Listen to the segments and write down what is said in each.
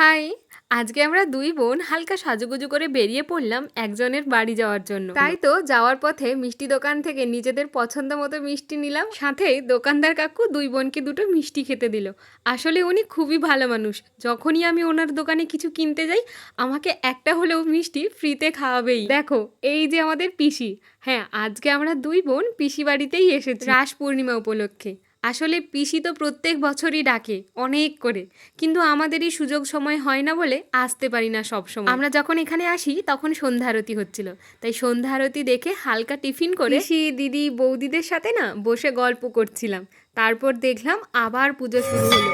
High! আজকে আমরা ২ বোন হালকা সাজুগুজু করে বেরিয়ে পড়লাম একজনের বাড়ি যাওয়ার জন্য। তাই তো যাওয়ার পথে মিষ্টি দোকান থেকে নিজেদের পছন্দ মতো মিষ্টি নিলাম। সাথে দোকানদার কাকু ২ বোনকে দুটো মিষ্টি খেতে দিল। আসলে উনি খুবই ভালো মানুষ। যখনই আমি ওনার দোকানে কিছু কিনতে যাই, আমাকে একটা হলেও মিষ্টি ফ্রিতে খাওয়াবেই। দেখো, এই যে আমাদের পিসি। হ্যাঁ, আজকে আমরা ২ বোন পিসি বাড়িতেই এসেছি রাস পূর্ণিমা উপলক্ষে। আসলে পিসি তো প্রত্যেক বছরই ডাকে অনেক করে, কিন্তু আমাদেরই সুযোগ সময় হয় না বলে আসতে পারি না সব সময়। আমরা যখন এখানে আসি তখন সন্ধ্যা আরতি হচ্ছিল, তাই সন্ধ্যা আরতি দেখে হালকা টিফিন করে পিসি দিদি বৌদিদের সাথে না বসে গল্প করছিলাম। তারপর দেখলাম আবার পুজো শুরু হলো।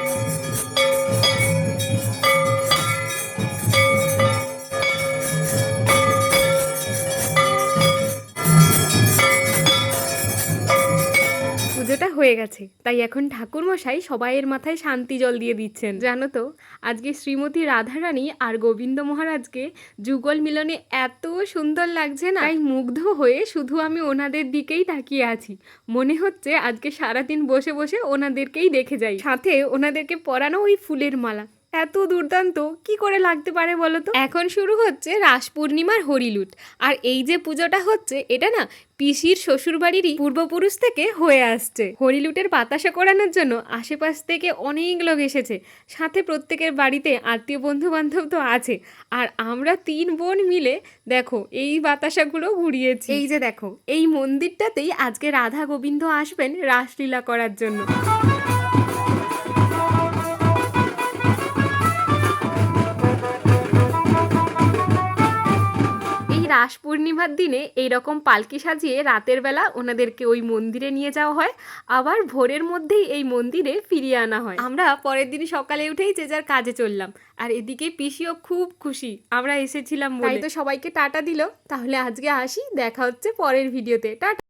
পুজোটা হয়ে গেছে, তাই এখন ঠাকুরমশাই সবাইয়ের মাথায় শান্তি জল দিয়ে দিচ্ছেন। জানো তো, আজকে শ্রীমতী রাধারানী আর গোবিন্দ মহারাজকে যুগল মিলনে এত সুন্দর লাগছে না, তাই মুগ্ধ হয়ে শুধু আমি ওনাদের দিকেই তাকিয়ে আছি। মনে হচ্ছে আজকে সারাদিন বসে বসে ওনাদেরকেই দেখে যাই, সাথে ওনাদেরকে পরানো ওই ফুলের মালা এত দুর্দান্ত কি করে লাগতে পারে বলো তো। এখন শুরু হচ্ছে রাস পূর্ণিমার হরিলুট। আর এই যে পুজোটা হচ্ছে, এটা না পিসির শ্বশুরবাড়িরই পূর্বপুরুষ থেকে হয়ে আসছে। হরিলুটের বাতাসা করানোর জন্য আশেপাশ থেকে অনেক লোক এসেছে, সাথে প্রত্যেকের বাড়িতে আত্মীয় বন্ধু বান্ধব তো আছে। আর আমরা ৩ বোন মিলে দেখো এই বাতাসাগুলো ঘুরিয়েছি। এই যে দেখো, এই মন্দিরটাতেই আজকে রাধা গোবিন্দ আসবেন রাসলীলা করার জন্য। রাস পূর্ণিমার দিনে এইরকম পালকি সাজিয়ে রাতের বেলা ওনাদেরকে ওই মন্দিরে নিয়ে যাওয়া হয়, আবার ভোরের মধ্যেই এই মন্দিরে ফিরিয়ে আনা হয়। আমরা পরের দিন সকালে উঠেই যে যার কাজে চললাম, আর এদিকে পিসিও খুব খুশি আমরা এসেছিলাম বলে। তাই তো সবাইকে টাটা দিল। তাহলে আজকে আসি, দেখা হচ্ছে পরের ভিডিওতে। টাটা।